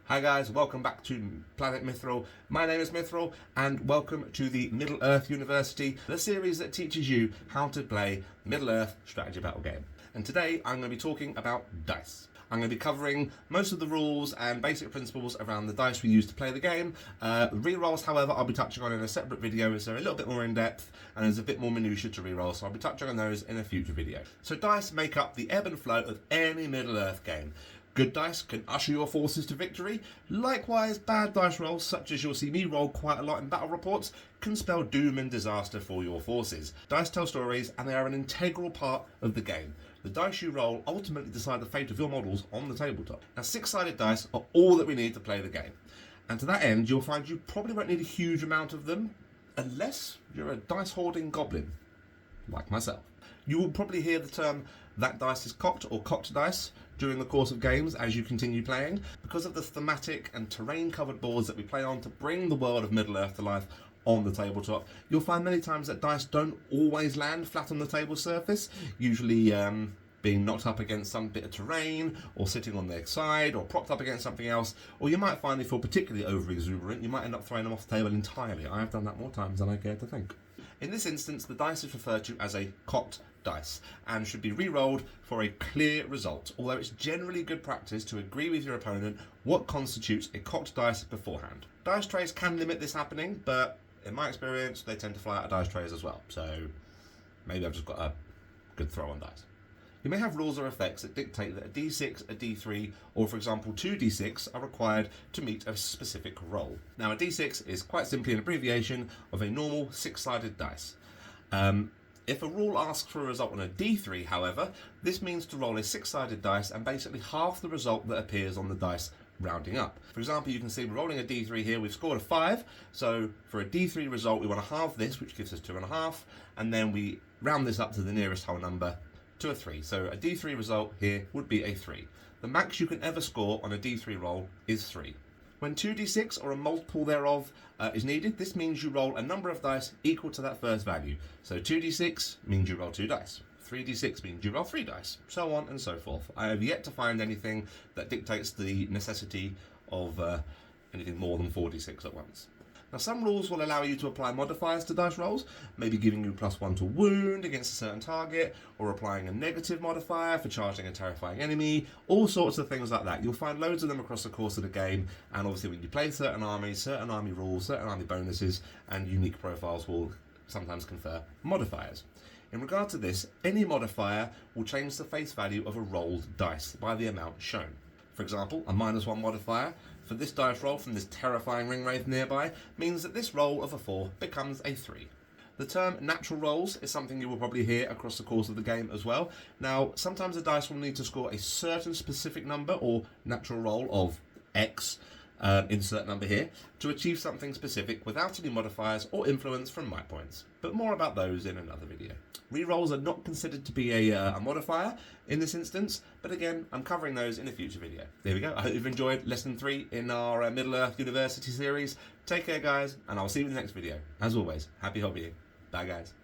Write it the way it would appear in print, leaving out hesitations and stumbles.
Hi guys, welcome back to Planet Mithril. My name is Mithril and welcome to the Middle-earth University, the series that teaches you how to play Middle-earth strategy battle game. And today I'm going to be talking about dice. I'm going to be covering most of the rules and basic principles around the dice we use to play the game. Rerolls, however, I'll be touching on in a separate video as they're a little bit more in depth and there's a bit more minutiae to reroll, so I'll be touching on those in a future video. So dice make up the ebb and flow of any Middle-earth game. Good dice can usher your forces to victory. Likewise, bad dice rolls, such as you'll see me roll quite a lot in battle reports, can spell doom and disaster for your forces. Dice tell stories, and they are an integral part of the game. The dice you roll ultimately decide the fate of your models on the tabletop. Now, six-sided dice are all that we need to play the game. And to that end, you'll find you probably won't need a huge amount of them, unless you're a dice-hoarding goblin, like myself. You will probably hear the term "that dice is cocked" or "cocked dice" during the course of games as you continue playing, because of the thematic and terrain-covered boards that we play on to bring the world of Middle-earth to life on the tabletop. You'll find many times that dice don't always land flat on the table surface, usually being knocked up against some bit of terrain, or sitting on their side, or propped up against something else, or you might find they feel particularly over-exuberant, you might end up throwing them off the table entirely. I have done that more times than I care to think. In this instance, the dice is referred to as a cocked dice and should be re-rolled for a clear result, although it's generally good practice to agree with your opponent what constitutes a cocked dice beforehand. Dice trays can limit this happening, but in my experience they tend to fly out of dice trays as well, so maybe I've just got a good throw on dice. You may have rules or effects that dictate that a d6, a d3, or for example 2d6 are required to meet a specific roll. Now a d6 is quite simply an abbreviation of a normal six-sided dice. If a rule asks for a result on a d3, however, this means to roll a six-sided dice and basically half the result that appears on the dice rounding up. For example, you can see we're rolling a d3 here, we've scored a 5, so for a d3 result we want to halve this, which gives us 2.5, and then we round this up to the nearest whole number, to a 3. So a d3 result here would be a 3. The max you can ever score on a d3 roll is 3. When 2d6 or a multiple thereof is needed, this means you roll a number of dice equal to that first value. So 2d6 means you roll 2 dice. 3d6 means you roll 3 dice, so on and so forth. I have yet to find anything that dictates the necessity of anything more than 4d6 at once. Now, some rules will allow you to apply modifiers to dice rolls, maybe giving you +1 to wound against a certain target, or applying a negative modifier for charging a terrifying enemy, all sorts of things like that. You'll find loads of them across the course of the game, and obviously when you play certain armies, certain army rules, certain army bonuses, and unique profiles will sometimes confer modifiers. In regard to this, any modifier will change the face value of a rolled dice by the amount shown. For example, a -1 modifier for this dice roll from this terrifying ring wraith nearby means that this roll of a 4 becomes a 3. The term natural rolls is something you will probably hear across the course of the game as well. Now, sometimes the dice will need to score a certain specific number or natural roll of X, insert number here, to achieve something specific without any modifiers or influence from might points. But more about those in another video. Rerolls are not considered to be a modifier in this instance, but again, I'm covering those in a future video. There we go. I hope you've enjoyed Lesson 3 in our Middle-earth University series. Take care, guys, and I'll see you in the next video. As always, happy hobbying. Bye, guys.